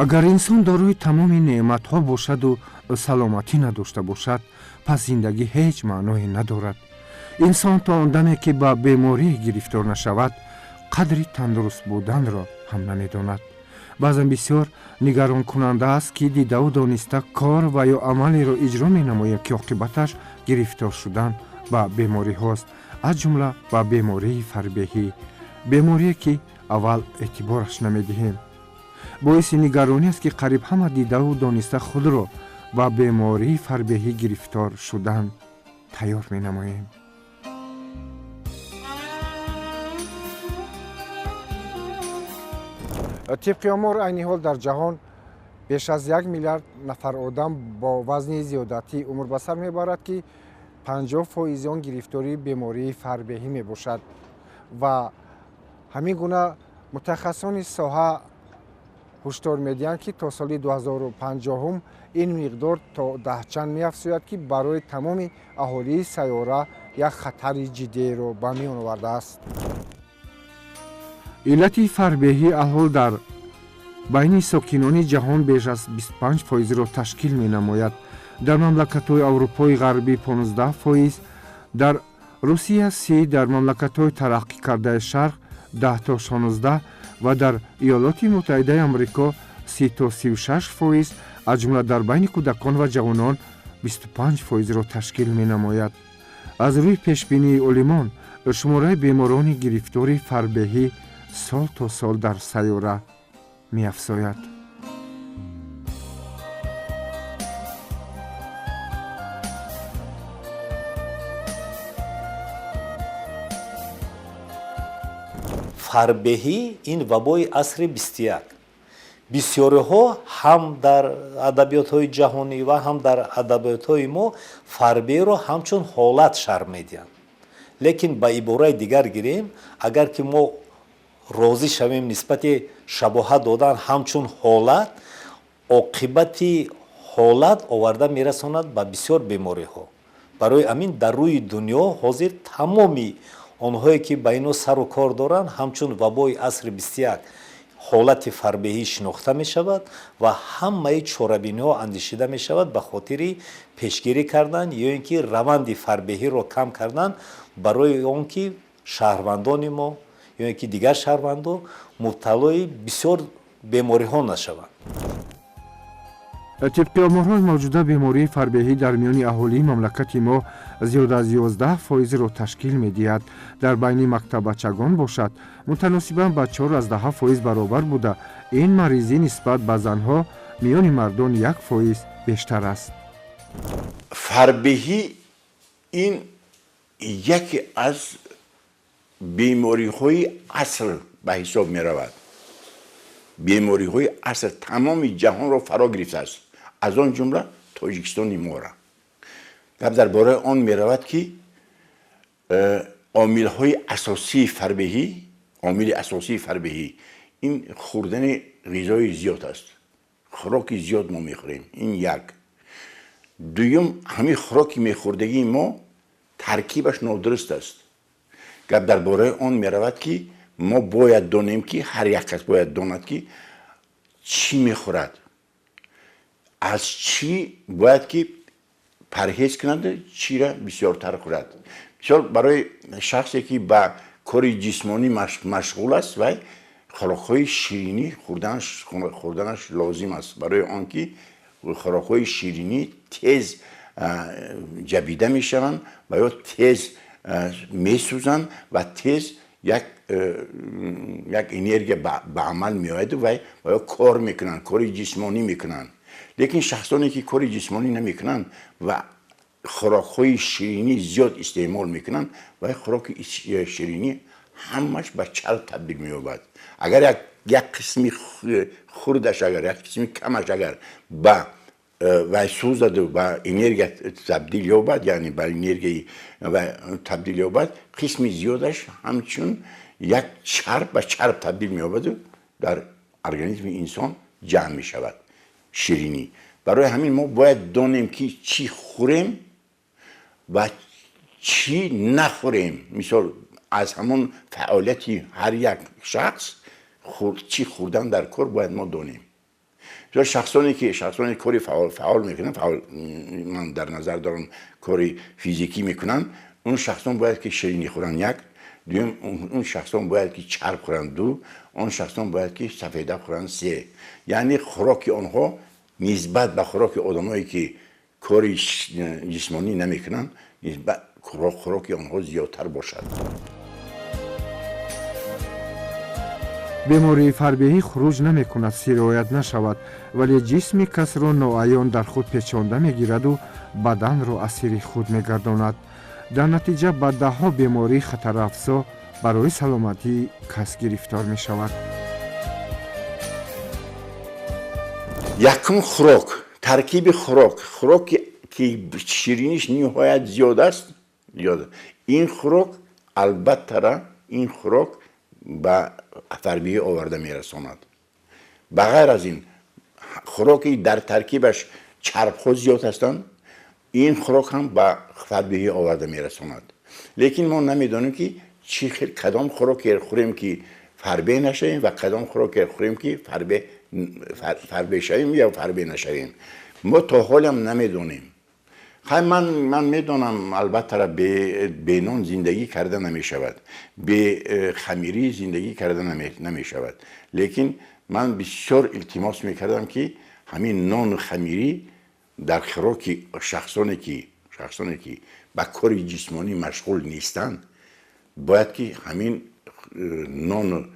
агар инсон дорои тамоми неъматҳо бошаду саломатӣ надошта бошад, пас зиндагӣ ҳеҷ маъное надорад. инсон то он даме ки ба беморие гирифтор нашавад, қадри тандуруст буданро ҳам намедонад. баъзан бисёр нигаронкунанда аст ки дидаву дониста кор ва ё амалеро иҷро менамоем ки оқибаташ гирифтор шудан ба бемориҳост, аз ҷумла ба бемории фарбеҳӣ, беморие ки аввал эътибораш намедиҳем. боиси нигаронӣ аст ки қариб ҳама дидаву дониста худро ба бемории фарбеҳӣ гирифтор шудан тайёр менамоем. тибқи омор айни ҳол дар ҷаҳон беш аз 1 миллиард нафар одам бо вазни зиёдатии умр ба сар мебарад ки 50% он гирифтории бемории фарбеҳӣ мебошад ва ҳамин гуна мутахассисони соҳа ҳушдор медиҳанд ки то соли 2050 ин миқдор то даҳчанд меафзояд ки барои тамоми аҳолии сайёра як хатари ҷиддиеро ба миён овардааст. иллати фарбеҳӣ алҳол дар байни сокинони ҷаҳон беш аз 25%-ро ташкил менамояд. дар мамлакатҳои аврупои ғарбӣ 15%, дар русия 30%, дар мамлакатҳои тараққикардаи шарқ 10 то 16% ва дар иёлоти муттаҳидаи амрико 30 то 36%, аз ҷумла дар байни кӯдакон ва ҷавонон 25%-ро ташкил менамояд. аз рӯи пешбинии олимон, шумораи беморони гирифтори фарбеҳӣ сол то сол дар сайёра меафзояд. фарбеҳӣ ин вабои асри 21. бисёриҳо ҳам дар адабиётҳои ҷаҳонӣ ва ҳам дар адабиётҳои мо фарбеҳиро ҳамчун ҳолат шарҳ медиҳанд. лекин ба ибораи дигар гирем, агар ки мо розӣ шавем нисбати шабоҳат додан ҳамчун ҳолат, оқибати ҳолат оварда мерасонад ба бисёр бемориҳо. барои амин дар рӯи дунё ҳозир тамоми онҳое ки ба ино сару кор доранд ҳамчун вабои асри 21 ҳолати фарбеҳӣ шинохта мешавад ва ҳамаи чорабиниҳо андешида мешавад ба хотири пешгирӣ кардан ё ин ки раванди фарбеҳиро кам кардан, барои он ки шаҳрвандони мо ё ин ки дигар шаҳрвандон мубталои бисёр бемориҳо нашаванд. тибқи оморҳои мавҷуда бемории фарбеҳӣ дар миёни аҳолии мамлакати мо зиёда аз 11%-ро ташкил медиҳад. дар байни мактабачагон бошад мутаносибан ба 14% баробар буда, ин маризӣ нисбат ба занҳо миёни мардон 1% бештар аст. фарбеҳӣ ин яке аз бемориҳои аср ба ҳисоб меравад. бемориҳои аср тамоми ҷаҳонро фаро гирифтааст, аз он ҷумла тоҷикистони мора. гап дар бораи он меравад ки омилҳои асосии фарбеҳӣ, омили асосии фарбеҳӣ ин хӯрдани ғизои зиёд аст. хӯроки зиёд мо мехӯрем, ин як. дуюм, ҳамин хӯроки мехӯрдагии мо таркибаш нодуруст аст. гап дар бораи он меравад ки мо бояд донем ки ҳар як кас бояд донад ки чӣ мехӯрад, аз чӣ бояд ки парҳез кунад, чира бисёртар хӯрад. мисол барои шахсе ки ба кори ҷисмонӣ машғул аст, вай хӯрокҳои ширинӣ хӯрданаш лозим аст, барои он ки хӯрокҳои ширинӣ тез ҷабида мешаванд ва ё тез месӯзанд ва тез як энергия ба амал меояду ва ё кор мекунанд, кори ҷисмонӣ мекунанд. лекин шахсоне ки кори ҷисмонӣ намекунанд ва хӯрокҳои ширинӣ зиёд истеъмол мекунанд, ва хӯроки ширинӣ ҳамаш ба чарб табдил меёбад. агар як қисми хурдаш, агар як қисми камаш агар ба вай сӯзаду ба энергия табдил ёбад, яъне ба энергияи табдил ёбад, қисми зиёдаш ҳамчун як чарб ба чарб табдил меёбаду дар организми инсон ҷамъ мешавад ширинӣ. барои ҳамин мо бояд донем ки чӣ хӯрем ва чӣ нахӯрем. мисол аз ҳамон фаъолияти ҳар як шахс чӣ хӯрдан дар кор бояд мо донем. یا شخصانی که کاری فعال میکنن، من در نظر دارم کاری فیزیکی میکنن، اون شخصان باید که شیرینی خورن یک، دوم اون شخصان باید که چرب خورن دو، اون شخصان باید که سفیده خورن سه. یعنی خوراک آنها نسبت به خوراک آدمایی که کاری جسمانی نمیکنن نسبت خوراک آنها زیادتر باشد. بیماری فربهی خروج نمی کند سرایت نشود، ولی جسم کس را ناعیان در خود پیچانده می گیرد و بدن را اسیر خود می گرداند. در نتیجه به ده ها بیماری خطر افزا برای سلامتی کس گرفتار می شود. یکم خوراک، ترکیب خوراک که شیرینیش نهایت زیاد است، این خوراک البته این خوراک به فربهی آورده میرساند. بغیر از این خوراکی در ترکیبش چرب‌ها زیاد هستند، این خوراک هم به فربهی آورده میرساند. لیکن ما نمیدانیم که کدام خوراک خوریم که فربه نشویم و کدام خوراک خوریم که فربه شویم یا فربه نشویم. ما تا حال هم نمیدونیم. من میدونم البته به نان زندگی کرده نمی شود، به خمیری زندگی کرده نمی شود، لیکن من بسیار التماس میکردم که همین نان خمیری در خوراک شخصانی که با کار جسمانی مشغول نیستند باید که همین نان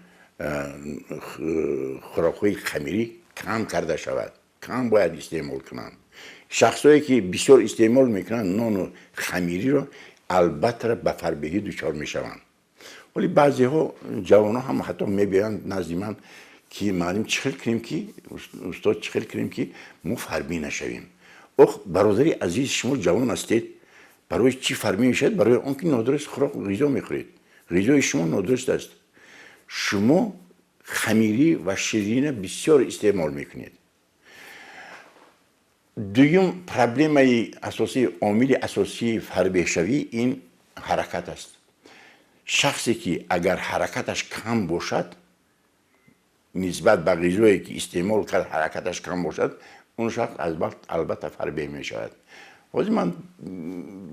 خوراک‌های خمیری کم کرده شود، کم باید استعمال کنند. شخصایی که بسیار استعمال میکنن نان خمیری رو البته به فربهی دچار میشوند. ولی بعضی ها جوان ها هم حتی میبینند نزد من که معلم چخل کنیم که استاد چخل کنیم که ما فربهی نشویم. برادری عزیز، شما جوان هستید، برای چی فربهی میشید؟ برای اون که نادرست خوراک غذا میخورید. غذای شما نادرست است. شما خمیری و شیرین بسیار استعمال میکنید. دوم پرابلم اساسی، عامل اساسی فربه شوی این حرکت است. شخصی که اگر حرکتش کم باشد نسبت به غذایی که استعمال کرد حرکتش کم باشد، اون شخص البته فربه می شود.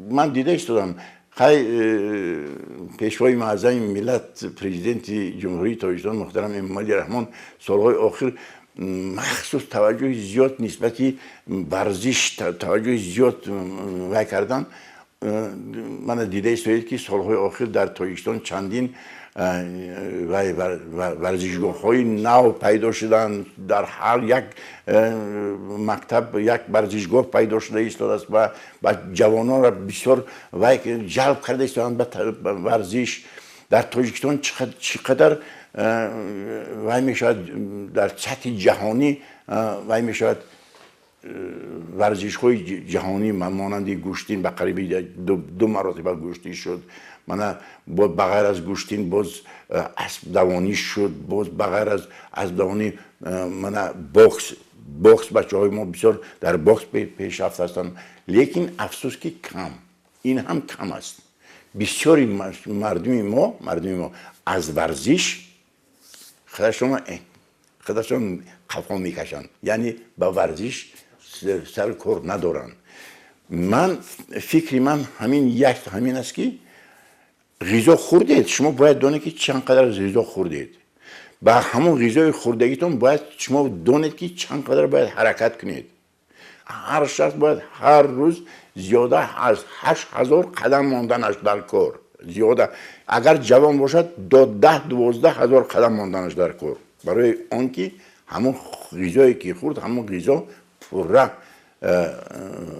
من دیده استودم پیشوای معظم ملت پرزیدنت جمهوری تاجیکستان محترم امامعلی رحمان سالهای آخر مخصوص توجه زیاد نسبتی ورزش توجه زیاد وای کردن. من دیده است که سالهای آخر در تاجیکستان چندین ورزشگاه‌های نو پیدا شدن، در هر یک مکتب یک ورزشگاه پیدا شده است و جوانان را بسیار جلب کرده است به ورزش. در تاجیکستان چقدر وای می شود در سطح جهانی وای می شود ورزش‌های جهانی مانند گوشتین به قریب دو مراتب گوشتی شد. من بغیر از گوشتین باز اسب دوانی شد، باز بغیر از اسب دوانی من باکس بچه‌های ما بسیار در باکس پیشرفت هستند. لیکن افسوس که کم، این هم کم است. بسیاری مردم ما از ورزش خودشون خفا میکشن، یعنی با ورزش سر کار ندارن. فکر من همین است که غذا خوردید، شما باید دانید که چقدر غذا خوردید. با همون غذای خوردگیتون باید شما دانید که چقدر باید حرکت کنید. هر شخص باید هر روز زیاده از 8000 قدم ماندنش در کار، زیاده اگر جوان باشد 10-12 هزار قدم ماندنش در کار، برای آنکه همون غذایی که خورد همون غذا پوره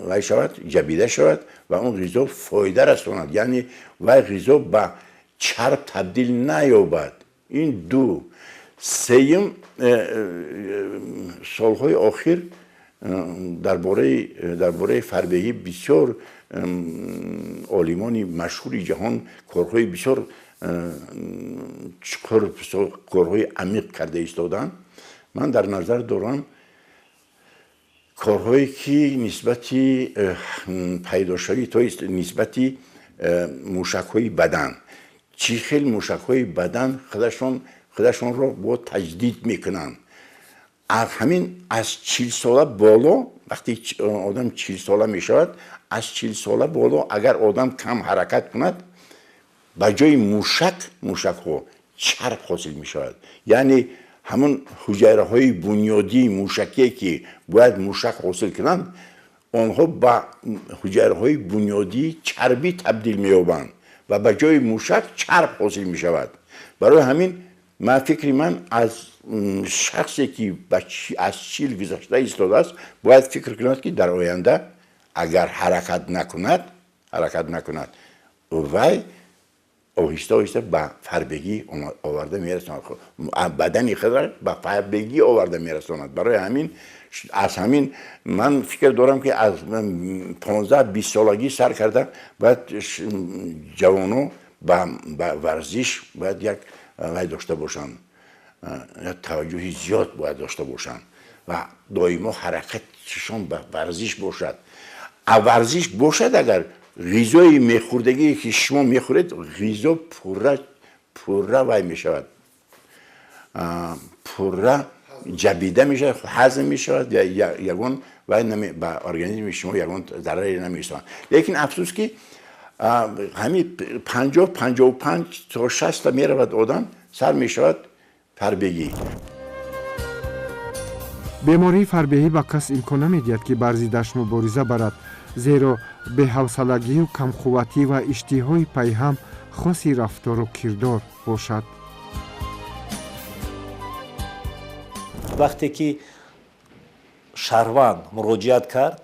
وای شود، جبیده شود و اون غذا فایده رساند، یعنی وای غذا به چرب تبدیل نیابد. این دو. سوم، سالهای آخر درباره فربهی بسیار عالمان مشهور جهان کارهای بسیار کارهای عمیق کرده ایستادن. من در نظر دارم کارهایی که نسبتی پیداشوی تا نسبتی موشک‌های بدن، چی خیلی موشک‌های بدن خودشان را با تجدید میکنن. همین از 40 ساله بالا وقتی آدم 40 ساله می شود از 40 ساله بالا اگر آدم کم حرکت کند به جای موشک ها چرب حاصل می شود. یعنی همون حجره های بنیادی موشکی که باید موشک حاصل کنند آنها به حجره های بنیادی چربی تبدیل می یابند و به جای موشک چرب حاصل می شود. برای همین فکر من از شخصی که از 40 گذشته ایستاده است باید فکر کند که در آینده اگر حرکت نکند وی آهسته به فربگی آورده میرساند، بدنی خود را به فربگی آورده میرساند. برای همین از همین من فکر دارم که از 15-20 سالگی سر کرده باید جوانو به ورزش باید یک داشته باشند، توجه زیاد باید داشته باشند و دائما حرکتشان به ورزش باشد. ورزش باشد اگر غذای میخوردگی که شما میخورید غذا پره وای میشود، پره جبیده میشه، هضم میشود، یگان وای به ارگانیسم شما یگان ضرری نمیرساند. لیکن افسوس که همین 55 تا 60 میرود آدم سر میشود فربگی. بیماری فربگی به کس امکان نمیدهد که برزیدش مبارزه برد، زیرا بی‌حوصلگی و کمقوتی و اشتهای پیهم خاصی رفتار و کردار باشد. وقتی که شهروند مراجعت کرد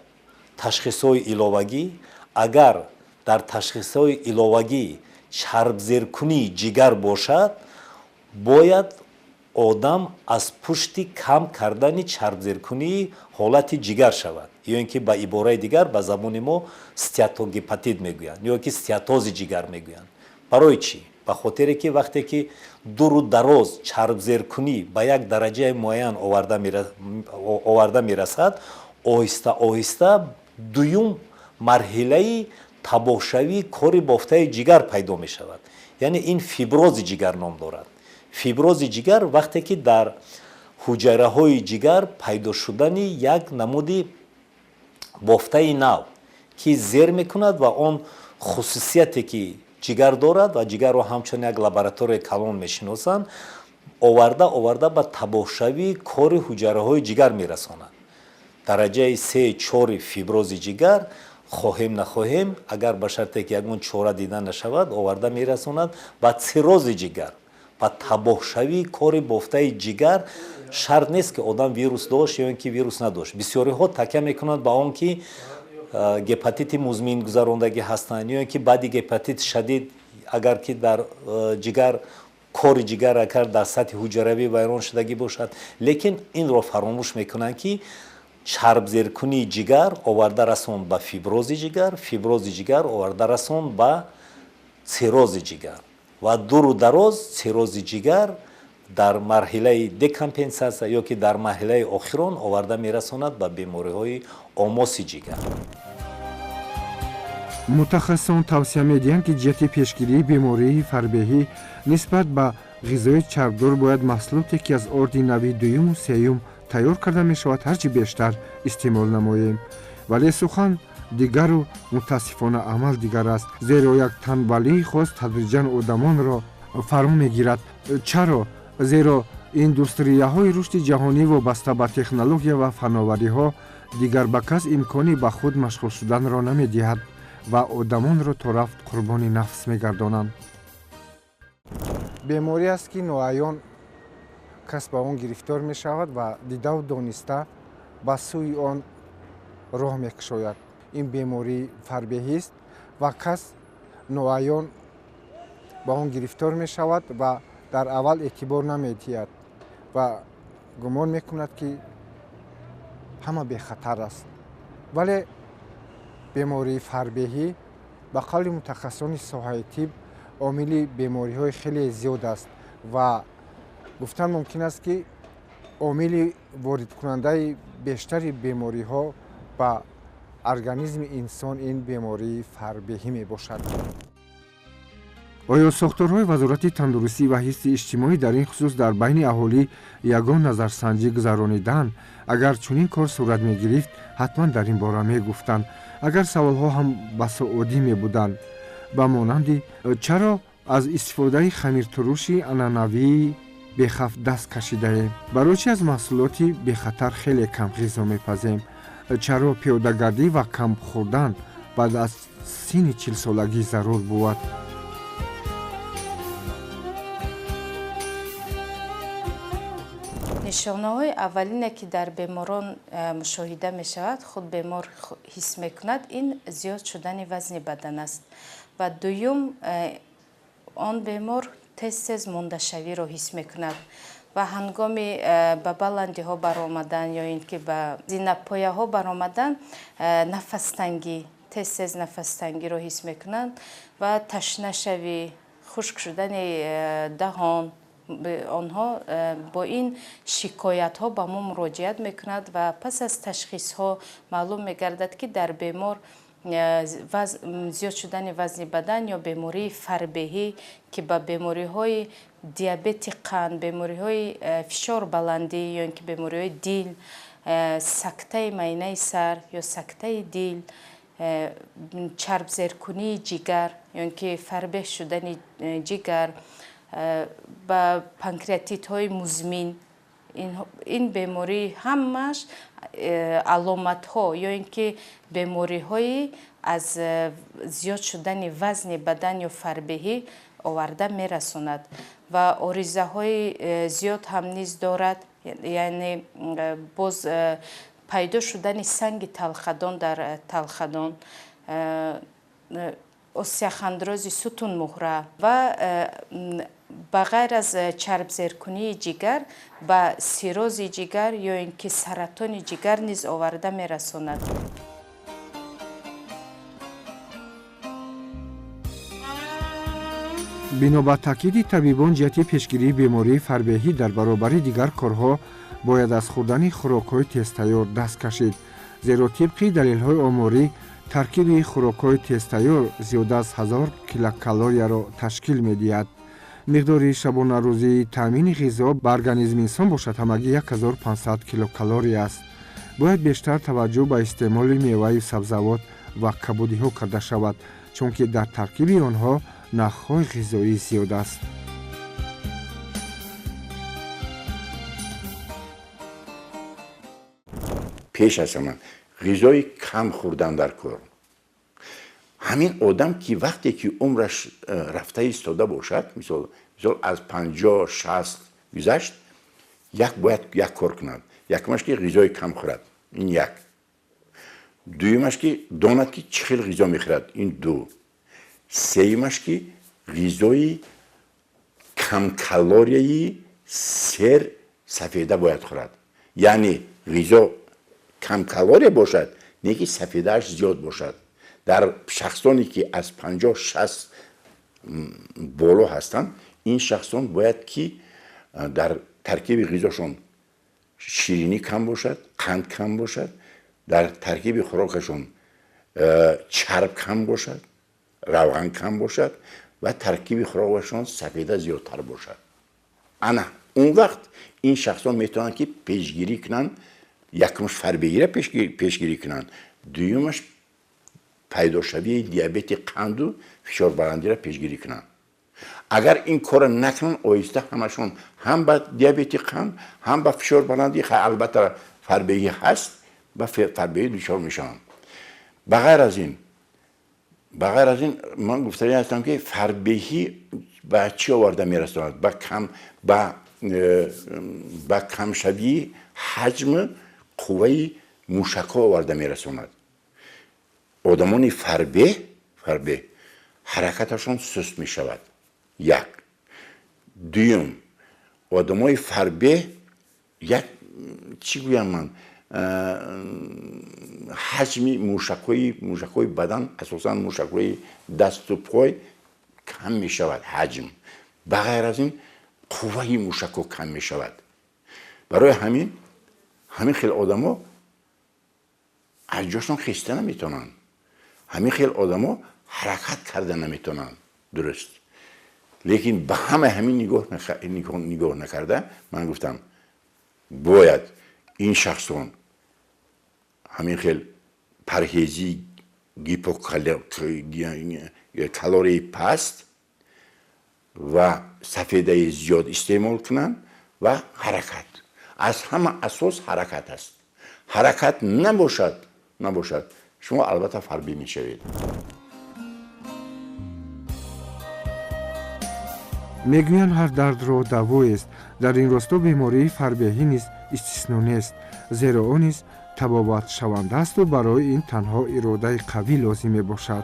تشخیص‌های ایلوگی، اگر در تشخیص‌های ایلوگی چربزیرکنی جگر باشد باید آدم از پشت کم کردن چربزیرکنی حالت جگر شود، یا اینکه با عبارت دیگر به زبان ما استیاتوگپاتیت میگویند یا که استیاتوز جگر میگویند. برای چی؟ به خاطر که وقتی که دور و دراز چربزیرکنی به یک درجه معین آورده میرسد آهسته دویم مرحله تباهشوی کار بافته جگر پیدا می شود. یعنی این فیبروز جگر نام دارد. فیبروز جگر وقتی که در حجره های جگر پیدا شدن یک نمودی بافته نو که زیر میکند و آن خصوصیتی که جگر دارد و جگر رو همچون یک لابراتوری کلان میشناسند آورده به تباهشوی کار حجره های جگر میرساند. درجه 3-4 فیبروز جگر خواهیم نخواهیم اگر به شرطی که یگان چاره دیده نشود آورده میرساند به سیروز جگر، به تباهشوی کار بافته جگر. شرط نیست که آدم ویروس داشت یا اینکه ویروس نداشت. بسیاری ها تکیه میکنند به آن که گپاتیت مزمن گذراندگی هستند یا اینکه بعد گپاتیت شدید اگر که در جگر کار جگر اگر در سطح حجروی ویران شدگی باشد، لیکن این را فراموش میکنند که چربزیرکنی جگر آورده رساند به فیبروز جگر، فیبروز جگر آورده رساند به سیروز جگر و دور و دراز سیروز جگر در مرحله دکامپنساسیون یا که در مرحله آخران آورده میرساند به بیماری های آماس جگر. متخصصان توصیه میدهند که جهت پیشگیری بیماری فربگی نسبت به غذای چربدار باید محصولاتی که از ارد نوع دوم و سوم تیار کرده می شود هرچی بیشتر استعمال نماییم. ولی سخن دیگر و متاسفانه عمل دیگر است، زیرا یک تنبلی خاص تدریجاً آدمان را فرا میگیرد. چرا؟ زیرا ایندوستریاهای رشد جهانی وابسته به تکنولوژیا و فناوری ها دیگر به کس امکانی به خود مشغول شدن را نمی دهد و آدمان را تا رفت قربان نفس می گردانند. بیماری است که نوعیان کس به آن گرفتار می شود و دیده و دانسته به سوی آن راه می کشاید. این بیماری فربگی است و کس نوعیان به آن گرفتار می شود و در اول اعتبار نمی دهد و گمان می کند که همه بی خطر است. ولی بیماری فربگی به قول متخصصان ساحه طب عامل بیماری های خیلی زیاد است و گفتن ممکن است که عامل وارد کننده بیشتری بیماری ها به ارگانیسم انسان این بیماری فربگی می باشد. оё сохторҳои вазорати тандурустӣ ва ҳифзи иҷтимоӣ дар ин хусус дар байни аҳолӣ ягон назарсанҷӣ гузарониданд? агар чунин кор сурат мегирифт, ҳатман дар ин бора мегуфтанд. агар саволҳо ҳам басоодӣ мебуданд ба монанди чаро аз истифодаи хамиртуруши анъанавии бехавф даст кашидаем? барои чӣ аз маҳсулоти бехатар хеле кам ғизо мепазем? чаро пиёдагардӣ ва кам хӯрдан баъд аз синни 40 солагӣ зарур буд? нишонаҳои аввалине ки дар беморон мушоҳида мешавад, худ бемор ҳис мекунад, ин зиёд шудани вазни бадан аст. ва дуюм, он бемор тез мондашавиро ҳис мекунад ва ҳангоми ба баландиҳо баромадан ё ин ки ба зинапояҳо баромадан нафастангӣ, тез нафастангиро ҳис мекунанд ва ташнашавӣ, хушк шудани даҳон, онҳо бо ин шикоятҳо ба мо муроҷиат мекунад ва пас аз ташхисҳо маълум мегардад ки дар бемор зиёд шудани вазни бадан ё бемории фарбеҳӣ ки ба бемориҳои диабети қанд, бемориҳои фишор баландӣ ё ин ки бемориҳои дил, сактаи майнаи сар ё сактаи дил, чарбзеркунии ҷигар ё ин ки фарбеҳ шудани ҷигар, ба панкреатитҳои музмин, ин беморӣ ҳамаш аломатҳо ё ин ки бемориҳои аз зиёд шудани вазни бадан ё фарбеҳӣ оварда мерасонад ва оризаҳои зиёд ҳам низ дорад, яъне боз пайдо шудани санги талхадон дар талхадон, осиахандрози сутунмуҳра ва ба ғайр аз чарбзеркунии ҷигар ба сирози ҷигар ё ин ки саратони ҷигар низ оварда мерасонад. бино ба таъкиди табибон ҷиҳати пешгирии бемории фарбеҳӣ дар баробари дигар корҳо бояд аз хӯрдани хӯрокҳои тезтайёр даст кашид, зеро тибқи далелҳои оморӣ таркиби хӯрокҳои тезтайёр зиёда аз 1000 килокалорияро ташкил медиҳад. миқдори шабонарӯзии таъмини ғизо ба организми инсон бошад ҳамагӣ 1500 килокалория аст. бояд бештар таваҷҷӯҳ ба истеъмоли меваю сабзавот ва кабудиҳо карда шавад, чунки дар таркиби онҳо нахҳои ғизоӣ зиёд аст. пеш аз ҳама ғизои кам хӯрдан дар кор. ҳамин одам ки вақте ки умраш рафта истода бошад, мисол аз 50-60 гузашт, бояд як кор кунад. якмаш ки ғизои кам хӯрад, ин як. дуюмаш ки донад ки чӣ хел ғизо мехӯрад, ин ду. сеюмаш ки ғизои камкалорияи сер сафеда бояд хӯрад. яъне ғизо камкалория бошад, не ки сафедааш зиёд бошад. дар шахсоне ки аз 50-60 боло ҳастанд, ин шахсон бояд ки дар таркиби ғизошон ширинӣ кам бошад, қанд кам бошад, дар таркиби хӯрокашон чарб кам бошад, равған кам бошад ва таркиби хӯрокашон сафеда зиёдтар бошад. ана он вақт ин шахсон метавонанд ки пешгирӣ кунанд, якумш фарбеҳиро пешгирӣ кунанд, дуюмаш пайдошавии диабети қанду фишорбаландиро пешгирӣ кунанд. агар ин корро накунанд, оҳиста ҳамашон ҳам ба диабети қанд, ҳам ба фишорбаландӣ, албатта фарбеҳӣ ҳаст, ба фарбеҳӣ дучор мешаванд. ба ғайр аз ин ман гуфтаи ҳастам ки фарбеҳӣ ба чӣ оварда мерасонад? ба камшавии ҳаҷми қувваи мушакҳо оварда мерасонад. одамони фарбеҳ ҳаракаташон суст мешавад. як. дуюм, одамои фарбеҳ як чӣ гӯям ман, ҳаҷми мушакҳои бадан, асосан мушакҳои дасту пой кам мешавад ҳаҷм. ба ғайр аз ин қувваи мушакҳо кам мешавад. барои ҳамин хел одамо аз ҷошон хиста наметавонанд. ҳамин хел одамо ҳаракат карда наметавонанд. дуруст. لیکن به همین نگاه نکرده من گفتم باید این شخصان همین خیلی پرهیزی کالری پست و سفیده زیاد استعمال کنن و حرکت از همه اساس حرکت است حرکت نباشد شما البته فربه میشوید میگویند هر درد را دوایی است. در این راستا بیماری فربهی نیز استثنا نیست، زیرا آن نیز تبابت شونده است و برای این تنها اراده قوی لازم میباشد.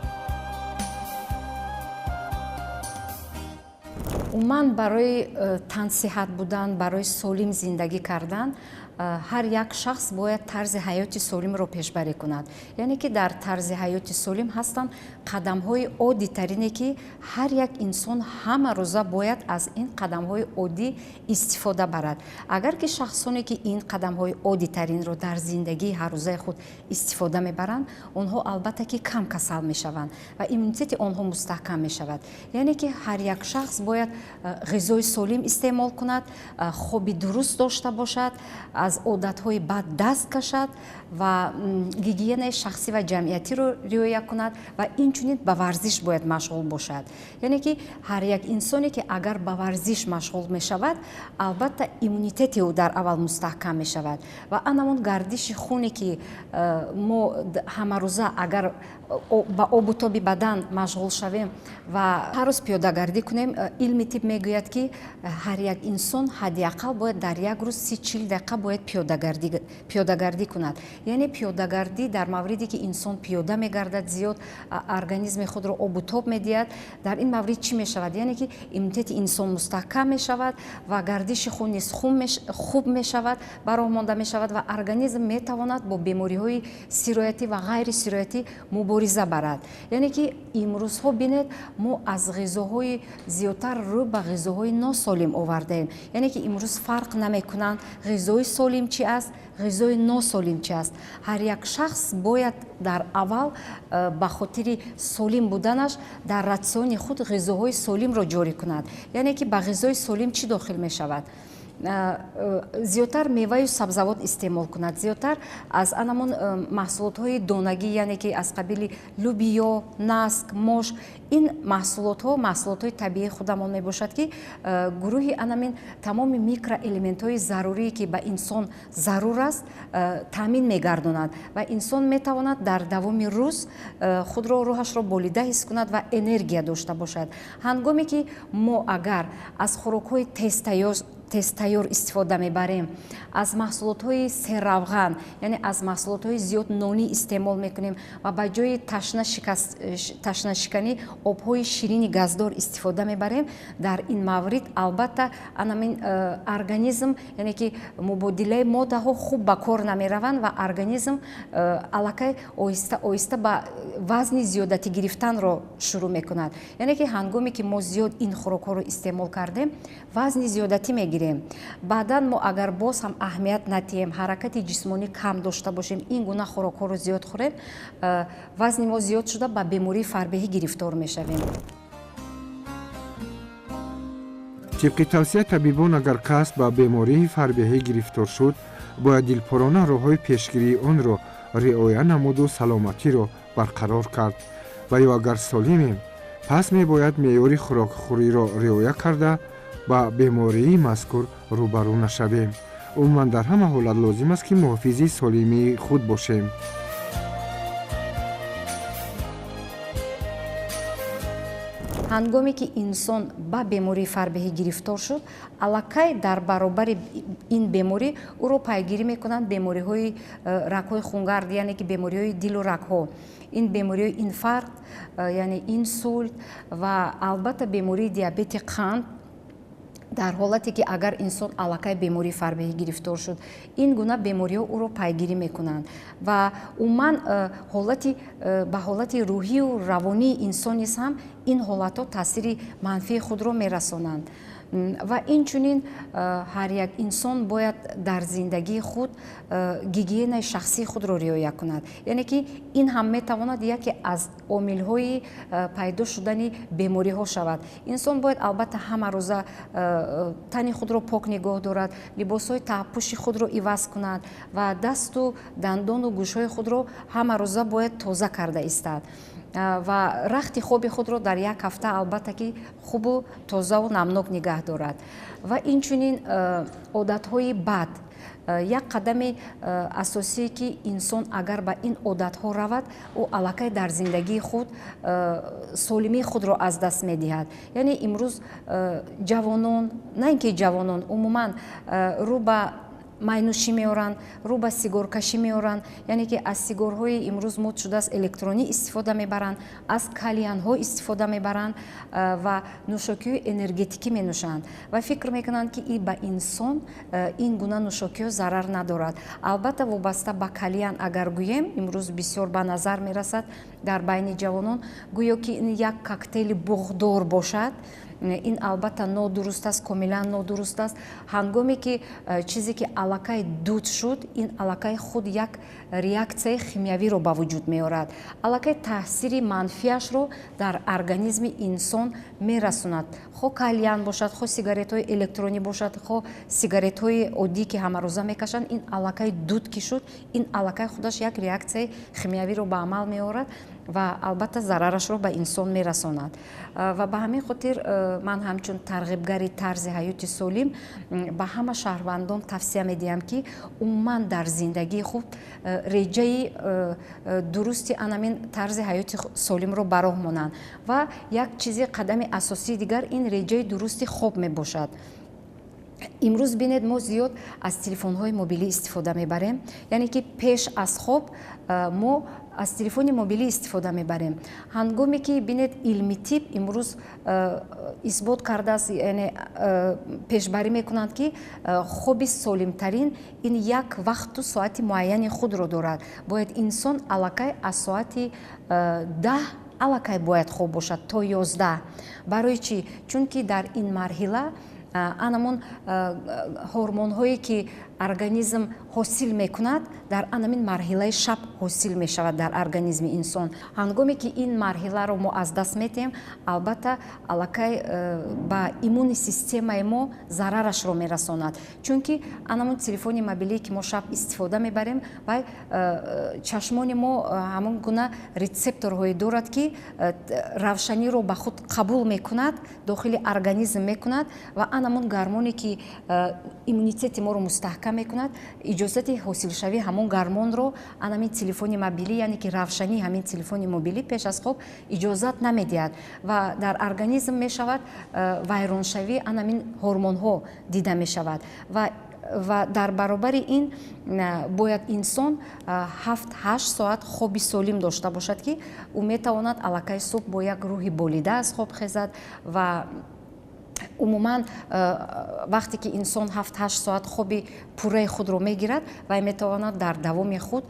عموماً برای تنصیحت بودن، برای سالم زندگی کردن هر یک شخص باید طرز حیات سالم رو پیشبری کند. یعنی که در طرز حیات سالم هستند قدم‌های عادی ترینه که هر یک انسان همه روزه باید از این قدم‌های عادی استفاده برد. اگر که شخصانی که این قدم‌های عادی ترین رو در زندگی هر روزه خود استفاده میبرند، آنها البته که کم کسل میشوند و ایمنیته آنها مستحکم میشود. یعنی که هر یک شخص باید غذای سالم استعمال کند، خوابی درست داشته باشد، از عادت‌های بد دست کشد و گیگین شخصی و جمعیتی رو رعایت کند و اینچنین به ورزش باید مشغول باشد. یعنی که هر یک انسانی که اگر به ورزش مشغول می شود البته ایمونیته او در اول مستحکم می شود و همون گردش خونی که ما همه روزه اگر با آب و تاب بدن مشغول شویم و هر روز پیاده‌گردی کنیم، علم طب میگوید که هر یک انسان حداقل باید در یک روز 30-40 دقیقه باید پیاده‌گردی کند. یعنی پیاده‌گردی در موردی که انسان پیاده میگردد زیاد ارگانیسم خود را آب و تاب میدهد، در این مورد چی میشود؟ یعنی که ایمنیته انسان مستحکم میشود و گردش خون نیز خوب میشود، برآمده میشود و ارگانیسم میتواند با بیماری‌های سرایتی و غیر سرایتی مبارزه برد. یعنی که امروز ها بینید ما از غذاهای زیادتر رو به غذاهای ناسالم آوردیم. یعنی که امروز فرق نمیکنند غذای سالم چی است، غذای ناسالم چی است. هر یک شخص باید در اول به خاطر سالم بودنش در راسیون خود غذاهای سالم را جاری کند. یعنی که به غذای سالم چی داخل می شود؟ زیادتر میوه و سبزیجات استعمال کند، زیادتر از آنمون محصولات های دانگی، یعنی که از قبیل لوبیا، نسک، ماش، این محصولات های طبیعی خودمان می باشد که گروهی آنمین تمام میکرو الیمنت های ضروری که به انسان ضرور است تامین میگرداند و انسان میتواند در دوام روز خود را روحش را بالیده حس کند و انرژی داشته باشد. هنگامی که ما اگر از خوراک های تستیار استفاده میبریم، از محصولات های سرروغن یعنی از محصولات های زیاد نانی استعمال میکنیم و به جای تشنه شکنی آب های شیرین گازدار استفاده میبریم، در این مورد البته همین ارگانیسم یعنی که مبادله ماده ها خوب به کار نمیروند و ارگانیسم الکی آهسته به وزن زیادتی گرفتن را شروع میکند. یعنی که هنگامی که ما زیاد این خوراک ها رو استعمال کردیم وزن زیادتی میگیریم. بعدا ما اگر باز هم اهمیت ندهیم، حرکت جسمانی کم داشته باشیم، این گونه خوراک ها رو زیاد خوریم، وزن ما زیاد شده به بیماری فربهی گرفتار میشویم. طبق توصیه طبیبان اگر کس به بیماری فربهی گرفتار شد باید دلپرانه راه‌های پیشگیری آن را رعایت نمود و سلامتی را برقرار کرد و یا اگر سالمیم پس میباید معیار خوراک خوری را رعایت کرده با بیماری مذکور روبرو نشویم. عموما در همه حالت لازم است که محافظ سالمی خود باشیم. هنگامی که انسان با بیماری فربهی گرفتار شد، الکی در برابر این بیماری او را پیگیری میکنند بیماری های رگ های خونگرد، یعنی که بیماری های دل و رگ ها، این بیماری های اینفارکت یعنی اینسولت و البته بیماری دیابت قند. در حالتی که اگر انسان الکی بیماری فربهی گرفتار شد، این گونه بیماری ها او را پیگیری میکنند و عموما به حالت روحی و روانی انسان هم این حالت ها تاثیر منفی خود را میرسانند. ва инчунин ҳар як инсон бояд дар зиндагии худ гигиенаи шахсии худро риоя кунад. яъне ки ин ҳам метавонад яке аз омилҳои пайдо шудани бемориҳо шавад. инсон бояд албатта ҳама рӯза тани худро пок нигоҳ дорад, либосҳои таҳпӯши худро иваз кунад ва дасту дандону гӯшҳои худро ҳама рӯза бояд тоза карда истад ва рахти хоби худро дар як ҳафта албатта ки хубу тозаву намнок нигоҳ дорад. ва инчунин одатҳои бад як қадами асосие ки инсон агар ба ин одатҳо равад, ӯ аллакай дар зиндагии худ солимии худро аз даст медиҳад. яъне имрӯз ҷавонон, на ин ки ҷавонон, умуман рӯ ба майнӯшӣ меоранд, рӯ ба сигоркашӣ меоранд, яъне ки аз сигорҳои имрӯз мод шудааст электронӣ истифода мебаранд, аз кальянҳо истифода мебаранд ва нӯшокиҳои энергетикӣ менӯшанд ва фикр мекунанд ки ин ба инсон ин гуна нӯшокиҳо зарар надорад. албатта вобаста ба кальян агар гӯем, имрӯз бисёр ба назар мерасад дар байни ҷавонон, гӯё ки ин як коктейли буғдор бошад. ин албатта нодуруст аст, комилан нодуруст аст. ҳангоме ки чизе ки аллакай дуд шуд, ин аллакай худ як реаксияи химиявиро ба вуҷуд меорад. аллакай таъсири манфиашро дар организми инсон мерасонад. хо кальян бошад, хо сигаретҳои электронӣ бошад, хо сигаретҳои оддӣ ки ҳамарӯза мекашанд, ин аллакай дуд ки шуд, ин аллакай худаш як реаксияи химиявиро ба амал меорад ва албатта зарарашро ба инсон мерасонад. ва ба ҳамин хотир ман ҳамчун тарғибгари тарзи ҳаёти солим ба ҳама шаҳрвандон тавсия медиҳам ки умуман дар зиндагии худ реҷаи дурусти анамин тарзи ҳаёти солимро ба роҳ монанд. ва як чизи қадами асосии дигар ин реҷаи дурусти хоб мебошад. имрӯз бинед мо зиёд аз телефонҳои мобилӣ истифода мебарем, яъне ки пеш аз хоб мо аз телефони мобилӣ истифода мебарем. ҳангоме ки бинед илми тиб имрӯз исбот кардааст, яъне пешбарӣ мекунанд ки хоби солимтарин ин як вақту соати муайяни худро дорад. бояд инсон аллакай аз соати 10 аллакай бояд хоб бошад то 11. барои чӣ? чунки дар ин марҳила анамон ҳормонҳое ки организм ҳосил мекунад дар анамин марҳилаи шаб ҳосил мешавад дар организми инсон. ҳангоме ки ин марҳиларо мо аз даст метем, албатта аллакай ба иммуни системаи мо зарарашро мерасонад. чунки анамон телефони мобилӣ ки мо шаб истифода мебарем, вай чашмони мо ҳамон гуна рецепторҳое дорад ки равшаниро ба худ қабул мекунад, дохили организм мекунад ва анамон гормоне ки иммунитети моро мустаҳкам мекунад, иҷозати ҳосилшавии ҳамон гормонро анамин телефони мобилӣ, яъне ки равшани ҳамин телефони мобилӣ пеш аз хоб иҷозат намедиҳад ва дар организм мешавад вайроншавии анамин ҳормонҳо дида мешавад. ва дар баробари ин бояд инсон 7-8 соат хоби солим дошта бошад ки ӯ метавонад аллакай субҳ бо як рӯҳи болида аз хоб хезад ва умуман вақте ки инсон 7-8 соат хоби пурраи худро мегирад, вай метавонад дар давоми худ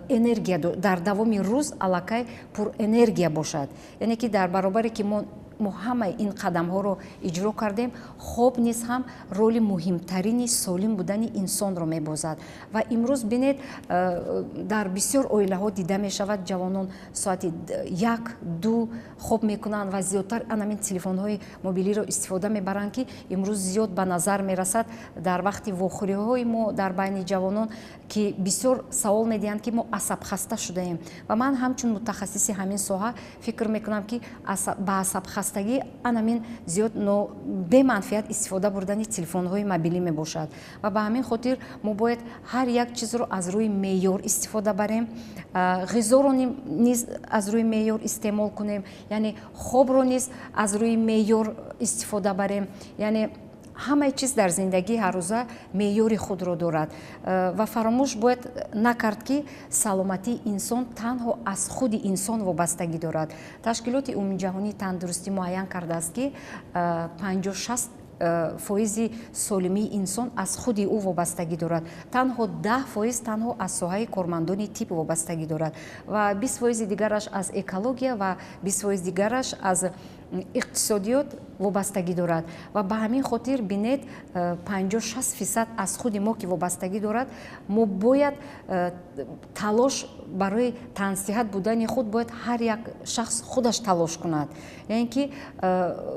энергия, дар давоми рӯз аллакай пурэнергия бошад. яъне ки дар баробаре ки мо ҳамаи ин қадамҳоро иҷро кардем, хоб низ ҳам роли муҳимтарини солим будани инсонро мебозад. ва имрӯз бинед дар бисёр оилаҳо дида мешавад ҷавонон соати 1-2 хоб мекунанд ва зиёдтар анамин телефонҳои мобилиро истифода мебаранд ки имрӯз зиёд ба назар мерасад дар вақти вохӯриҳои мо дар байни ҷавонон ки бисёр савол медиҳанд ки мо асабхаста шудаем. ва ман ҳамчун мутахассиси ҳамин соҳа фикр мекунам ки ба асабхастагӣ анамин зиёд беманфиат истифода бурдани телефонҳои мобилӣ мебошад. ва ба ҳамин хотир мо бояд ҳар як чизро аз рӯи меъёр истифода барем, ғизоро низ аз рӯи меъёр истеъмол кунем, яъне хобро низ аз рӯи меъёр истифода барем, яъне ҳамаи чиз дар зиндагии ҳаррӯза меъёри худро дорад ва фаромӯш бояд накард ки саломатии инсон танҳо аз худи инсон вобастагӣ дорад. ташкилоти умумиҷаҳонии тандурустӣ муайян кардааст ки 56% солимии инсон аз худи ӯ вобастагӣ дорад. танҳо 10% танҳо аз соҳаи кормандони тиб вобастагӣ дорад ва 20% дигараш аз экология ва 20% дигараш аз иқтисодиёт вобастагӣ дорад ва ба ҳамин хотир бинед 50-60% аз худи мо ки вобастагӣ дорад, мо бояд талош барои тансиҳат будани худ бояд ҳар як шахс худаш талош кунад. яъне ки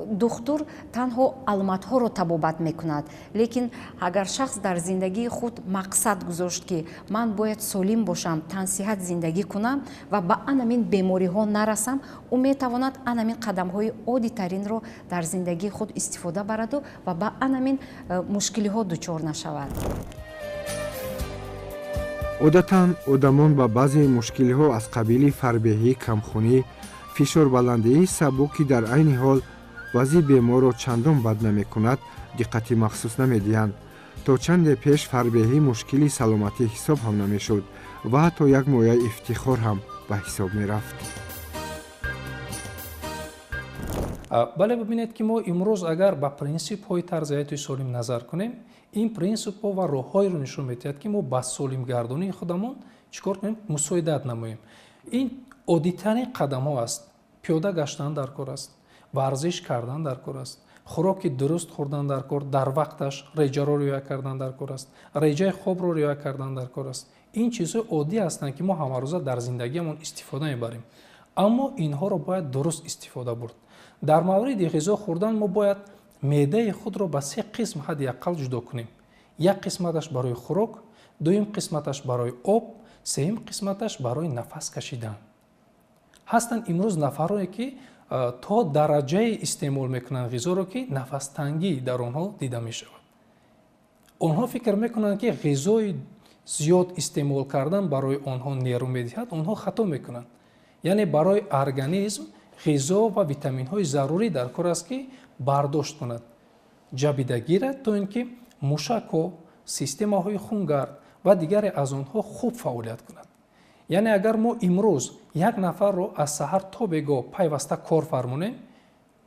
духтур танҳо аломатҳоро табобат мекунад, лекин агар шахс дар зиндагии худ мақсад гузошт ки ман бояд солим бошам, тансиҳат зиндагӣ кунам ва ба анамин бемориҳо нарасам, ӯ метавонад анамин қадамҳои оддитаринро дар зиндагии худ истифода бараду ва ба анамин мушкилиҳо дучор нашавад. одатан одамон ба баъзе мушкилиҳо аз қабили фарбеҳӣ, камхунӣ, фишорбаландии сабук ки дар айни ҳол баъзи беморро чандон бад намекунад, диққати махсус намедиҳанд. то чанде пеш фарбеҳӣ мушкили саломатӣ ҳисоб ҳам намешуд ва ҳатто як мояи ифтихор ҳам ба ҳисоб мерафт. бале бибинед ки мо имрӯз агар ба принсипҳои тарзи ҳаёти солим назар кунем, ин принсипҳо ва роҳҳоеро нишон медиҳад ки мо ба солимгардонии худамон чикор кунем, мусоидат намоем. ин оддитарин қадамҳо аст. пиёда гаштан дар кор аст, варзиш кардан дар кор аст, хӯроки дуруст хӯрдан дар кор, дар вақташ реҷаро риоя кардан дар кор аст, реҷаи хобро риоя кардан дар кор аст. ин чизҳои оддӣ ҳастанд ки мо ҳамарӯза дар зиндагиамон истифода мебарем, аммо инҳоро бояд дуруст истифода бурд. дар мавриди ғизо хӯрдан мо бояд меъдаи худро ба се қисм ҳадди аққал ҷудо кунем. як қисматаш барои хӯрок, дуюм қисматаш барои об, сеюм қисматаш барои нафас кашидан. ҳастанд имрӯз нафароне ки то дараҷае истеъмол мекунанд ғизоро ки нафастангӣ дар онҳо дида мешавад. онҳо фикр мекунанд ки ғизои зиёд истеъмол кардан барои онҳо нерӯ медиҳад, онҳо хато мекунанд. яъне барои организм ғизо ва витаминҳои зарурӣ дар кор аст ки бардошт кунад, ҷабида гирад, то ин ки мушакҳо, системаҳои хунгард ва дигаре аз онҳо хуб фаъолият кунад. яъне агар мо имрӯз як нафарро аз саҳар то бегоҳ пайваста кор фармонем,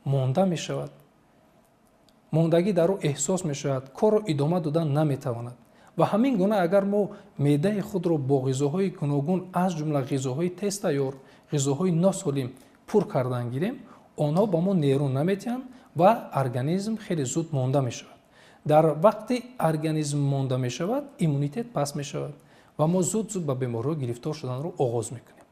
монда мешавад, мондагӣ дар ӯ эҳсос мешавад, корро идома додан наметавонад. ва ҳамин гуна агар мо меъдаи худро бо ғизоҳои гуногун аз ҷумла ғизоҳои тезтайёр, ғизоҳои носолим пур кардан гирем, онҳо ба мо нерӯ намедиҳанд ва организм хеле зуд монда мешавад. дар вақти организм монда мешавад, иммунитет паст мешавад ва мо зуд ба бемориҳо гирифтор шуданро оғоз мекунем.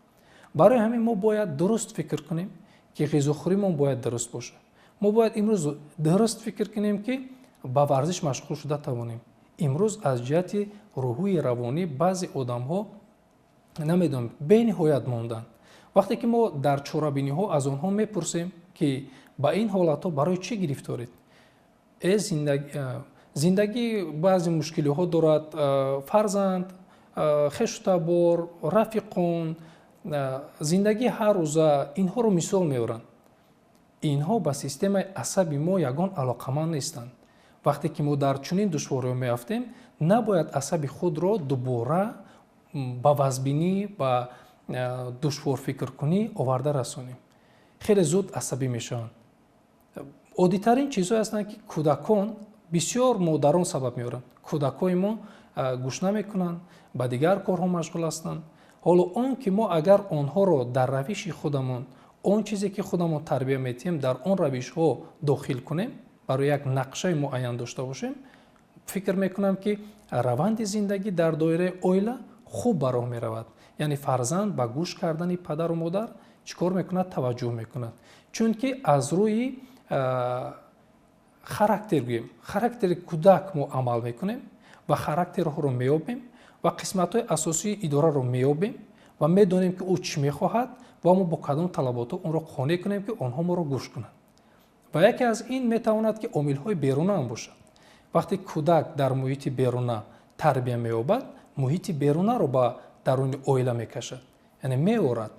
барои ҳамин мо бояд дуруст фикр кунем ки ғизохӯримон бояд дуруст бошад. мо бояд имрӯз дуруст фикр кунем ки ба варзиш машғул шуда тавонем. имрӯз аз ҷиҳати рӯҳии равонӣ баъзе одамҳо намедонам бениҳоят монданд. вақте ки мо дар чорабиниҳо аз онҳо мепурсем ки ба ин ҳолатҳо барои чӣ гирифторед? зиндагӣ баъзе мушкилиҳо дорад, фарзанд, хештабор, рафиқон, зиндагии ҳаррӯза, инҳоро мисол меоранд. инҳо ба системаи асаби мо ягон алоқаманд нестанд. вақте ки мо дар чунин душвориҳо меафтем, набояд асаби худро дубора ба вазбинӣ, ба душворфикркунӣ оварда расонем. хеле зуд асабӣ мешаванд. оддитарин чизҳое ҳастанд ки кӯдакон, бисёр модарон сабаб меоранд. кӯдакои мо гӯш намекунанд, ба дигар корҳо машғул ҳастанд. ҳоло он ки мо агар онҳоро дар равиши худамон, он чизе ки худамон тарбия медиҳем, дар он равишҳо дохил кунем, барои як нақшаи муайян дошта бошем, фикр мекунам ки раванди зиндагӣ дар доираи оила хуб ба роҳ меравад. яъне фарзанд ба гӯш кардани падару модар чикор мекунад? таваҷҷӯҳ мекунад. чунки аз рӯи характер гӯем, характери кӯдак мо амал мекунем ва характерҳоро меёбем ва қисматҳои асосии идораро меёбем ва медонем ки ӯ чӣ мехоҳад ва мо бо кадом талабото онро қонеъ кунем ки онҳо моро гӯш кунанд. ва яке аз ин метавонад ки омилҳои беруна ам бошад. вақте кӯдак дар муҳити беруна тарбия меёбад, муҳити берунаро ба даруни оила мекашад, яъне меорад.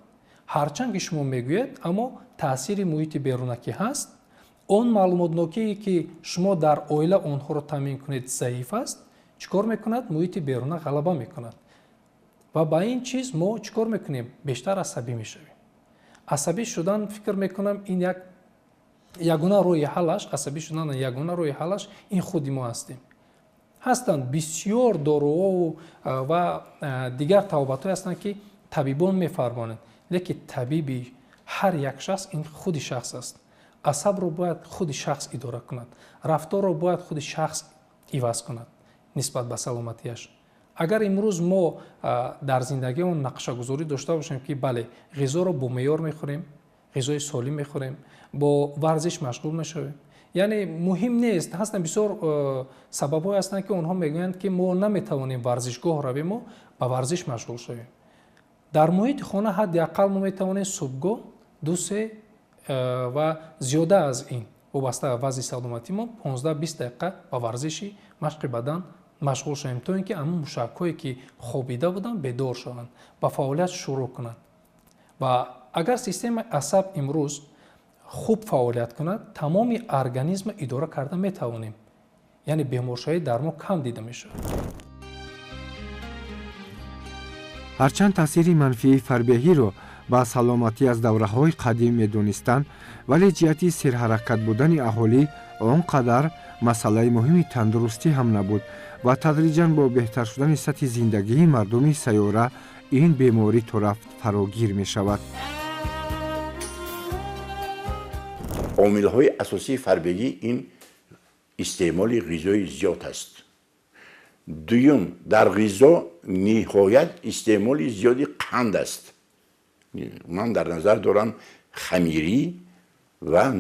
ҳарчанд ки шумо мегӯед, аммо таъсири муҳити беруна ки ҳаст, он маълумотнокие ки шумо дар оила онҳоро таъмин кунед заиф аст, чикор мекунад? муҳити беруна ғалаба мекунад. ва ба ин чиз мо чикор мекунем? бештар асабӣ мешавем. асабӣ шудан фикр мекунам ин ягона роҳи ҳалаш, асабӣ шудан ягона роҳи ҳалаш ин худи мо ҳастем. ҳастанд бисёр доруҳо ва дигар тавобатҳое ҳастанд ки табибон мефармонанд, лекин табиби ҳар як шахс ин худи шахс аст. асабро бояд худи шахс идора кунад, рафторро бояд худи шахс иваз кунад нисбат ба саломатияш. агар имрӯз мо дар зиндагиён нақшагузорӣ дошта бошем ки бале ғизоро бо меъёр мехӯрем, ғизои солим мехӯрем, бо варзиш машғул мешавем, яъне муҳим нест. ҳастанд бисёр сабабҳое ҳастанд ки онҳо мегӯянд ки мо наметавонем варзишгоҳ равем, мо ба варзиш машғул шавем. дар муҳити хона ҳадди аққал мо метавонем субҳгоҳ 2-3 ва зиёда аз ин вобаста ба вазни саломатимон 15-20 дақиқа ба варзиши машқи бадан машғул шавем, то ин ки амн мушакҳое ки хобида буданд бедор шаванд, ба фаъолият шурӯъ кунанд. ва агар системаи асаб имрӯз хуб фаъолият кунад, тамоми организма идора карда метавонем, яъне беморшавӣ дар мо кам дида мешавад. ҳарчанд таъсири манфии фарбеҳиро ба саломатӣ аз давраҳои қадим медонистанд, вале ҷиҳати серҳаракат будани аҳолӣ он қадар масъалаи муҳими тандурустӣ ҳам набуд ва тадриҷан бо беҳтар шудани сатҳи зиндагии мардуми сайёра ин беморӣ то рафт фарогир мешавад. عامل‌های اساسی فربگی این استعمال غذای زیاد است. دوم در غذا نهایت استعمال زیادی قند است. من در نظر دارم خمیری و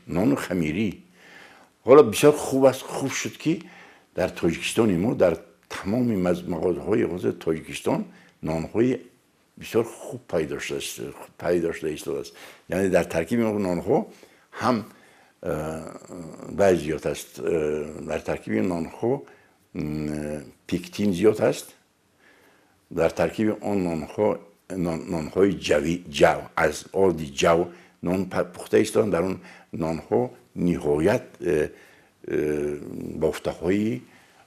نان خمیری. حالا بسیار خوب شد که در تاجیکستان ما در تمام مغازه‌های غذا تاجیکستان نان‌های بسیار خوب پیدا شده است. یعنی در ترکیب نان‌ها هم بعض زیاد است. در ترکیب نان‌ها پیکتین زیاد است. در ترکیب آن نان‌های جو از آرد جو نان پخته است. در اون نان‌ها نهایت بافته‌های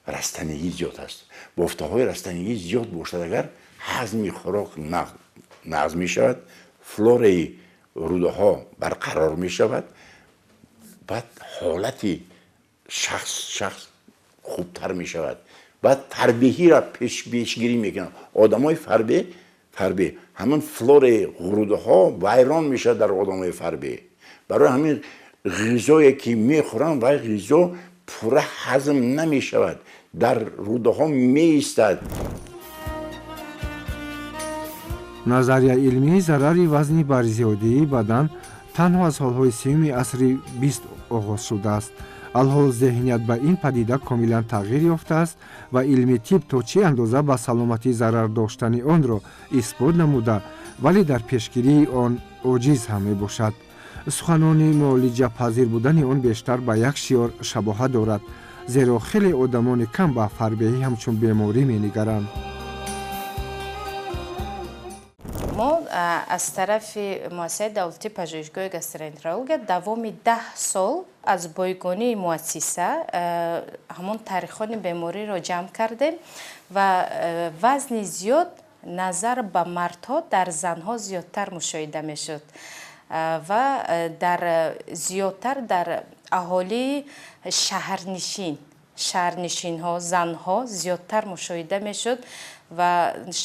رستنگی زیاد است. بافته‌های رستنگی زیاد باشد اگر هضم خوراک نقض می شود، فلور روده ها برقرار می شود، بعد حالت شخص خوبتر می شود، بعد فربهی را پیشگیری می کنند. آدم های فربه همون فلور روده ها ویران می شود در آدم های فربه. برای همین غذایی که می خورند و غذا پوره هضم نمی شود، در روده ها می ایستد. назария илмии зарари вазни барзиёдии бадан танҳо аз ҳолҳои сеюми асри 20 оғоз шудааст. алҳол зеҳният ба ин падида комилан тағйир ёфтааст ва илми тиб то чӣ андоза ба саломатӣ зарар доштани онро исбот намуда, вале дар пешгирии он оҷиз ҳам мебошад. суханони муолиҷапазир будани он бештар ба як шиёр шабоҳат дорад, зеро хеле одамони кам ба фарбеҳӣ ҳамчун беморӣ менигаранд. мо аз тарафи муассисаи давлатии пажӯҳишгоҳи гастроэнтерология давоми 10 сол аз бойгонии муассиса ҳамон таърихони бемориро ҷамъ кардем ва вазни зиёд назар ба мардҳо дар занҳо зиёдтар мушоҳида мешуд ва зиёдтар дар аҳолии шаҳрнишинҳо, занҳо зиёдтар мушоҳида мешуд ва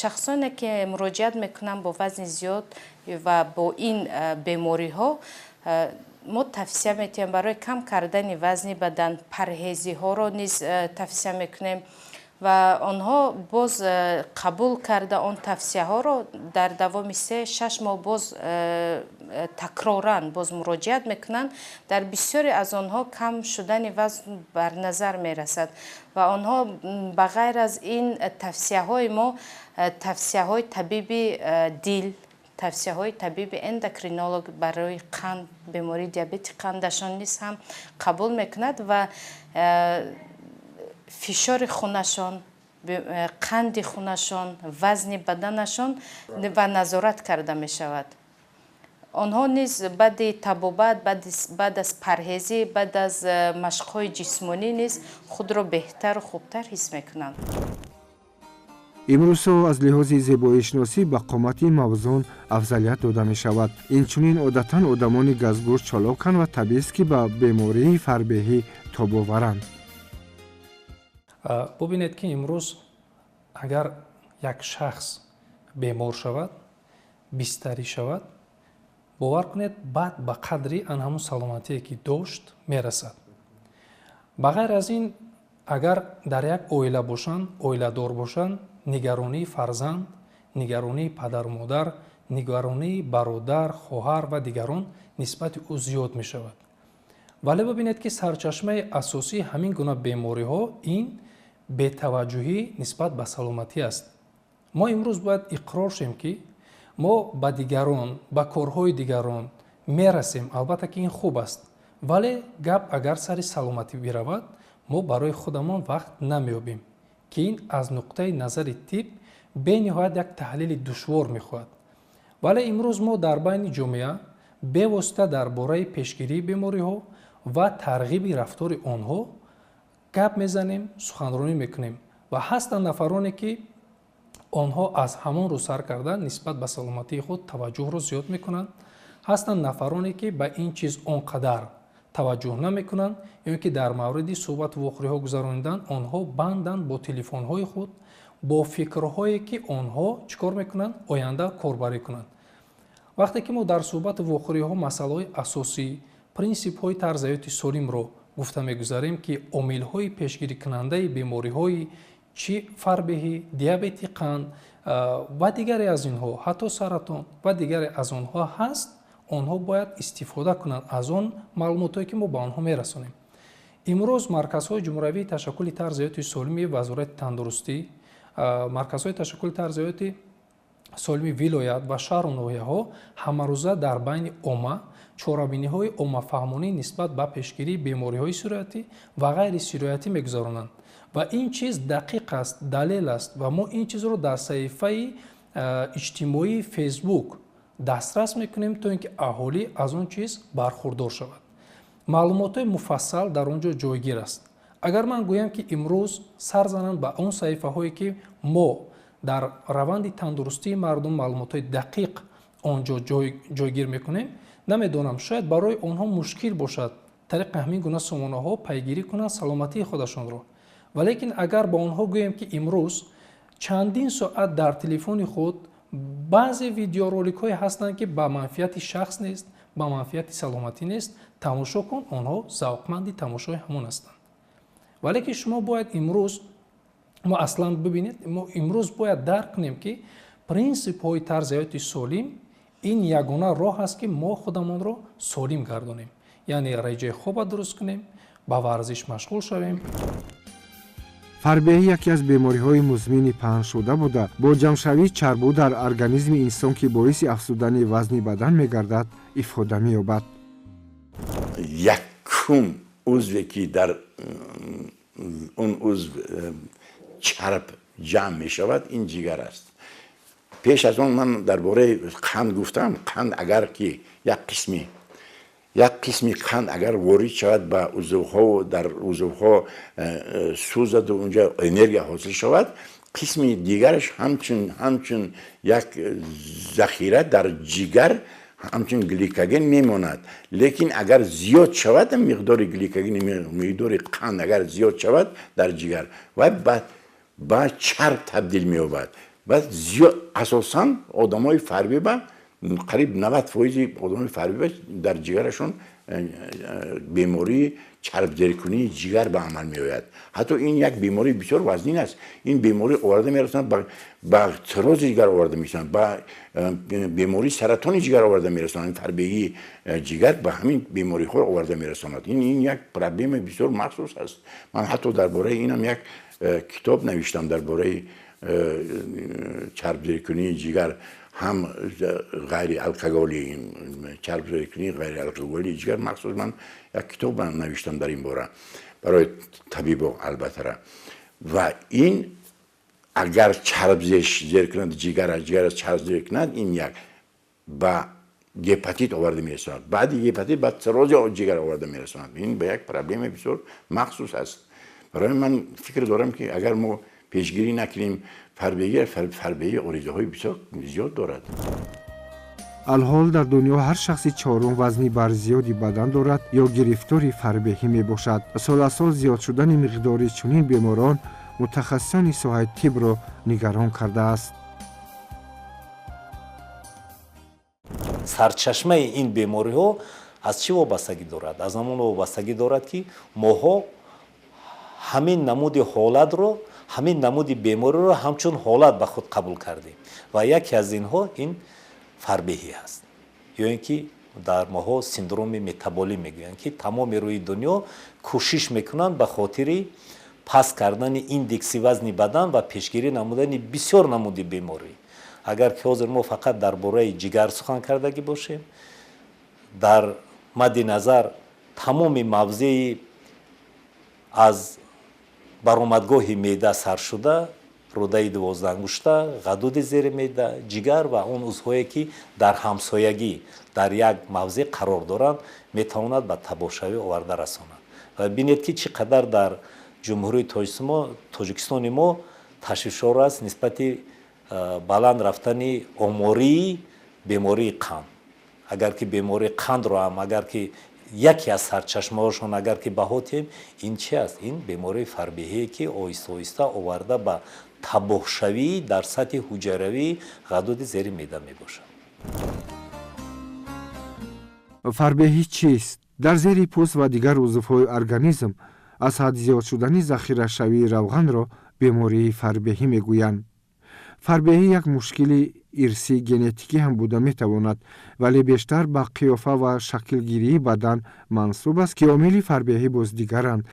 шахсоне ки муроҷиат мекунанд бо вазни зиёд ва бо ин бемориҳо мо тавсия метиҳем барои кам кардани вазни бадан парҳезиҳоро низ тавсия мекунем ва онҳо боз қабул карда он тавсияҳоро дар давоми 3-6 моҳ боз такроран боз муроҷиат мекунанд. дар бисёре аз онҳо кам шудани вазн бар назар мерасад ва онҳо ба ғайр аз ин тавсияҳои мо тавсияҳои табиби дил, тавсияҳои табиби эндокринолог барои қанд, бемории диабети қандашон низ ҳам қабул мекунад ва фишори хунашон, қанди хунашон, вазни баданашон ва назорат карда мешавад. онҳо низ баъди табобат, баъд аз парҳезӣ, баъд аз машқҳои ҷисмонӣ низ худро беҳтару хубтар ҳис мекунанд. имрӯзҳо аз лиҳози зебоишиносӣ ба қомати мавзун афзалият дода мешавад. инчунин одатан одамони газгӯш чолоканд ва табист ки ба бемории фарбеҳӣ тобоваранд. бубинед ки имрӯз агар як шахс бемор шавад, бистарӣ шавад, бовар кунед баъд ба қадри ан ҳамун саломатие ки дошт мерасад. ба ғайр аз ин агар дар як оила бошанд, оиладор бошанд, нигаронии фарзанд, нигаронии падару модар, нигаронии бародар, хоҳар ва дигарон нисбати ӯ зиёд мешавад. вале бубинед ки сарчашмаи асосии ҳамин гуна бемориҳо ин бетаваҷҷӯҳӣ нисбат ба саломатӣ аст. мо имрӯз бояд иқрор шем ки мо ба дигарон, ба корҳои дигарон мерасем, албатта ки ин хуб аст, вале гап агар сари саломатӣ биравад, мо барои худамон вақт намеёбем, ки ин аз нуқтаи назари тиб бениҳоят як таҳлили душвор мехоҳад. вале имрӯз мо дар байни ҷомеа бевосита дар бораи пешгирии бемориҳо ва тарғиби рафтори онҳо гап мезанем, суханронӣ мекунем ва ҳастанд нафароне ки онҳо аз ҳамон рӯ сар карда нисбат ба саломатии худ таваҷҷӯҳро зиёд мекунанд. ҳастанд нафароне ки ба ин чиз он қадар таваҷҷӯҳ намекунанд, ё ки дар мавриди суҳбату вохӯриҳо гузаронидан онҳо банданд бо телефонҳои худ, бо фикрҳое ки онҳо чӣ кор мекунанд, оянда корбарӣ кунанд. вақте ки мо дар суҳбату вохӯриҳо масъалаҳои асосӣ, принсипҳои тарзи ҳаёти солимро гуфта мегузарем ки омилҳои пешгирикунандаи бемориҳои чӣ фарбеҳӣ, диабети қанд ва дигаре аз инҳо, ҳатто саратон ва дигаре аз онҳо ҳаст, онҳо бояд истифода кунанд аз он маълумотое ки мо ба онҳо мерасонем. имрӯз марказҳои ҷумҳуравии ташаккули тарзи ҳаёти солими вазорати тандурустӣ, марказҳои ташаккули тарзи ҳаёти солими вилоят ва шаҳру ноҳияҳо ҳамарӯза дар байни омма чорабиниҳои оммафаҳмонӣ нисбат ба пешгирии бемориҳои сироятӣ ва ғайри сироятӣ мегузаронанд. ва ин чиз дақиқ аст, далел аст ва мо ин чизро дар саҳифаи иҷтимоии фейсбук дастрас мекунем, то ин ки аҳолӣ аз он чиз бархурдор шавад. маълумотҳои муфассал дар он ҷо ҷойгир аст. агар ман гӯям ки имрӯз сар зананд ба он саҳифаҳое ки мо дар раванди тандурустии мардум маълумотҳои дақиқ он ҷо ҷойгир мекунем, намедонам, шояд барои онҳо мушкил бошад тариқи ҳамин гуна сомонаҳо пайгирӣ кунанд саломатии худашонро. валекин агар ба онҳо гӯем ки имрӯз чандин соат дар телефони худ баъзе видеороликҳое ҳастанд ки ба манфиати шахс нест, ба манфиати саломатӣ нест, тамошо кун, онҳо завқманди тамошои ҳамон ҳастанд. валекин шумо бояд имрӯз мо аслан бибинед, мо имрӯз бояд дарк кунем ки принсипҳои тарзи ҳаёти солим ин ягона роҳ аст ки мо худамонро солим гардонем, яъне реҷаи хоба дуруст кунем, ба варзиш машғул шавем. фарбеҳӣ яке аз бемориҳои музмини паҳншуда буда бо ҷамъшавии чарбу дар организми инсон ки боиси афзудани вазни бадан мегардад ифода меёбад. якум узве ки дар он узв чарб ҷамъ мешавад ин ҷигар аст. пеш аз он ман дар бораи қанд гуфтам. қанд агар ки як қисми қанд агар ворид шавад ба узвҳо, дар узвҳо сӯзаду унҷа энергия ҳосил шавад, қисми дигараш ҳамчун як захира дар ҷигар ҳамчун гликоген мемонад. лекин агар зиёд шавад миқдори гликоген, миқдори қанд агар зиёд шавад дар ҷигар ва ба чарб табдил меёбад. баъд зиёд асосан одамои фарбеба қариб 90% одамои фарбеба дар ҷигарашон бемории чарбзерикунии ҷигар ба амал меояд. ҳатто ин як бемории бисёр вазнин аст. ин беморӣ оварда мерасонад ба цирози ҷигар оварда мерасонад, ба бемории саратони ҷигар оварда мерасонад. фарбеҳии ҷигар ба ҳамин бемориҳо оварда мерасонад. ин як проблемаи бисёр махсус аст. ман ҳатто дар бораи инам як китоб навиштам дар бораи чарбзерикунии ҷигар, ҳам ғайри алкоголи чарбзерикунии ғайри алкоголи ҷигар махсус ман як китоб навиштам дар ин бора барои табибо албатта. ва ин агар чарбзер кунад ҷигара чарбзер кунад, ин як ба гепатит оварда мерасонад. баъди гепатит ба цирози ҷигар оварда мерасонад. ин ба як проблемаи бисёр махсус аст. барои ман фикр дорам ки агар мо пешгирӣ накунем, фарбеҳии оризаҳои бисёр зиёд дорад. алҳол дар дунё ҳар шахси чорум вазни барзиёди бадан дорад ё гирифтори фарбеҳӣ мебошад. сол зиёд шудани миқдори чунин беморон мутахассисони соҳаи тибро нигарон кардааст. сарчашмаи ин бемориҳо аз чӣ вобастагӣ дорад? Аз ҳамон вобастагӣ дорад, ки моҳо ҳамин намуди ҳолатро, ҳамин намуди бемориро ҳамчун ҳолат ба худ қабул кардем ва яке аз инҳо ин фарбеҳӣ ҳаст, ё ин ки дар моҳо синдроми метаболӣ мегӯянд, ки тамоми рӯи дунё кӯшиш мекунанд ба хотири паст кардани индекси вазни бадан ва пешгирӣ намудани бисёр намуди беморӣ. Агар ки ҳозир мо фақат дар бораи ҷигар сухан кардагӣ бошем, дар мадди назар тамоми мавзеи аз баромадгоҳи меъда саршуда, рӯдаи 12 ангушта, ғадуди зери меъда, ҷигар ва он узвҳое ки дар ҳамсоягӣ дар як мавзеъ қарор доранд, метавонад ба табошавӣ оварда расонад. Ва бинед ки чӣ қадар дар ҷумҳурии тоҷикистони мо ташвишор аст нисбати баланд рафтани омории бемории қанд. Агар ки бемории қандро ҳам агар ки яке аз сарчашмаҳошон агар ки баҳотем, ин чи аст? Ин бемории фарбеҳие ки оҳиста оҳиста оварда ба табоҳшавӣ дар сатҳи ҳуҷайравии ғадуди зери меъда мебошад. фарбеҳӣ чист? Дар зери пӯст ва дигар узвҳои организм аз ҳад зиёд шудани захирашавии равғанро бемории фарбеҳӣ мегӯянд. фарбеҳӣ як мушкили ирсӣ генетикӣ ҳам буда метавонад, вале бештар ба қиёфа ва шаклгирии бадан мансуб аст, ки омили фарбеҳӣ боз дигаранд.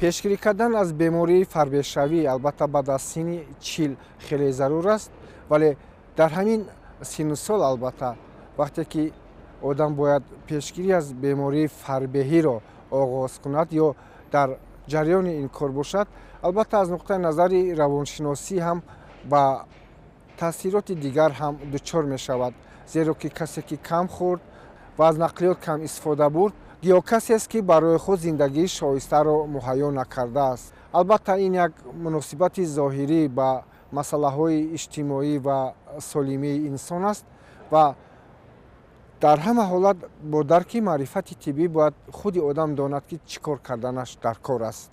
пешгирӣ кардан аз бемории фарбеҳшавӣ албатта баъд аз синни 40 хеле зарур аст, вале дар ҳамин синну сол албатта вақте ки одам бояд пешгирӣ аз бемории фарбеҳиро оғоз кунад ё дар ҷараёни ин кор бошад, албатта аз нуқтаи назари равоншиносӣ ҳам ба таъсироти дигар ҳам дучор мешавад, зеро ки касе ки кам хӯрд ва аз нақлиёт кам истифода бурд, ё касест ки барои худ зиндагии шоистаро муҳайё накардааст. Албатта ин як муносибати зоҳирӣ ба масъалаҳои иҷтимоӣ ва солимии инсон аст ва дар ҳама ҳолат бо дарки маърифати тиббӣ бояд худи одам донад, ки чӣ кор карданаш дар кор аст.